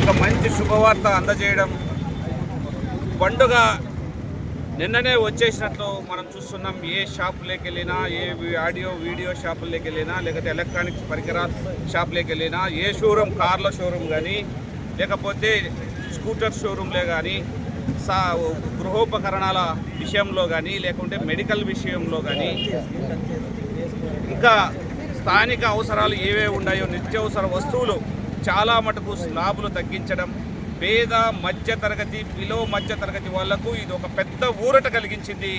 ఒక మంచి శుభవార్త అందజేయడం. పండుగ నిన్ననే వచ్చేసినట్లు మనం చూస్తున్నాం. ఏ షాపులోకి వెళ్ళినా, ఏ ఆడియో వీడియో షాపుల్లోకి వెళ్ళినా, లేకపోతే ఎలక్ట్రానిక్స్ పరికరాల షాపులోకి వెళ్ళినా, ఏ షోరూమ్, కార్ల షోరూమ్ కానీ, లేకపోతే స్కూటర్ షోరూంలే కానీ, గృహోపకరణాల విషయంలో కానీ, లేకుంటే మెడికల్ విషయంలో కానీ, ఇంకా స్థానిక అవసరాలు ఏవే ఉన్నాయో నిత్యావసర వస్తువులు చాలా మటుకు స్లాబులు తగ్గించడం, పేద మధ్య తరగతి, బిలో మధ్య తరగతి వాళ్లకు ఇది ఒక పెద్ద ఊరట కలిగించింది.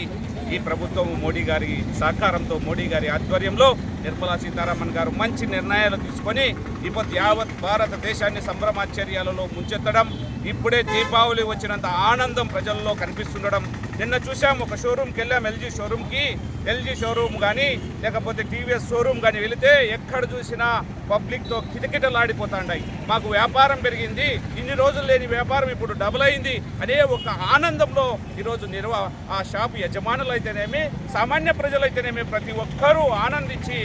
ఈ ప్రభుత్వం మోడీ గారి సహకారంతో, మోడీ గారి ఆధ్వర్యంలో నిర్మలా సీతారామన్ గారు మంచి నిర్ణయాలు తీసుకొని ఇప్పుడు యావత్ భారతదేశాన్ని సంభ్రమాశ్చర్యాలలో ముంచెత్తడం, ఇప్పుడే దీపావళి వచ్చినంత ఆనందం ప్రజల్లో కనిపిస్తుండడం. నిన్న చూసాం, ఒక షోరూమ్కి వెళ్ళాం, ఎల్జీ షోరూమ్ కానీ, లేకపోతే టీవీఎస్ షోరూమ్ కానీ వెళితే ఎక్కడ చూసినా పబ్లిక్తో కిటకిటలాడిపోతాయి. మాకు వ్యాపారం పెరిగింది, ఇన్ని రోజులు లేని వ్యాపారం ఇప్పుడు డబుల్ అయింది అనే ఒక ఆనందంలో ఈరోజు ఆ షాపు యజమానులు అయితేనేమి, సామాన్య ప్రజలైతేనేమి ప్రతి ఒక్కరూ ఆనందించి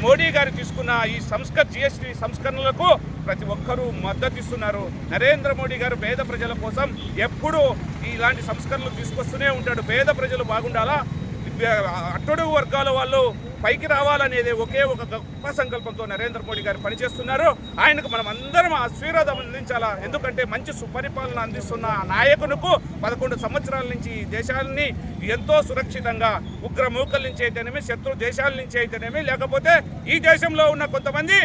మోడీ గారు తీసుకున్న ఈ జిఎస్టీ సంస్కరణలకు ప్రతి ఒక్కరూ మద్దతు ఇస్తున్నారు. నరేంద్ర మోడీ గారు పేద ప్రజల కోసం ఎప్పుడూ ఇలాంటి సంస్కరణలు తీసుకొస్తూనే ఉంటాడు. పేద ప్రజలు బాగుండాలా, అట్టడుగు వర్గాల వాళ్ళు పైకి రావాలనేది ఒకే ఒక గొప్ప సంకల్పంతో నరేంద్ర మోడీ గారు పనిచేస్తున్నారు. ఆయనకు మనం అందరం ఆశీర్వాదం అందించాలా. ఎందుకంటే మంచి సుపరిపాలన అందిస్తున్న నాయకునికి 11 సంవత్సరాల నుంచి దేశాలని ఎంతో సురక్షితంగా ఉగ్రమూకల నుంచి అయితేనేమి, శత్రు దేశాల నుంచి అయితేనేమి, లేకపోతే ఈ దేశంలో ఉన్న కొంతమంది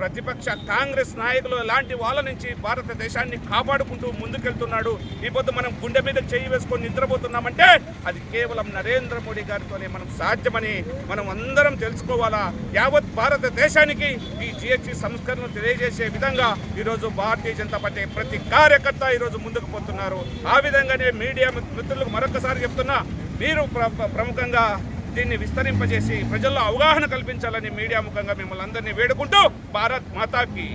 ప్రతిపక్ష కాంగ్రెస్ నాయకులు లాంటి వాళ్ళ నుంచి భారతదేశాన్ని కాపాడుకుంటూ ముందుకెళ్తున్నాడు. ఈ పొద్దు మనం గుండె మీద చేయి వేసుకొని నిద్రపోతున్నామంటే అది కేవలం నరేంద్ర మోడీ గారితోనే మనం సాధ్యమని మనం అందరం తెలుసుకోవాలా. యావత్ భారతదేశానికి ఈ జిఎస్టీ సంస్కరణలు తెలియజేసే విధంగా ఈరోజు భారతీయ జనతా పార్టీ ప్రతి కార్యకర్త ఈరోజు ముందుకు పోతున్నారు. ఆ విధంగానే మీడియా మిత్రులకు మరొకసారి చెప్తున్నా, మీరు ప్రముఖంగా దీన్ని విస్తరింపజేసి ప్రజల్లో అవగాహన కల్పించాలని మీడియా ముఖంగా మిమ్మల్ని అందరినీ వేడుకుంటూ భారత్ మాతాకి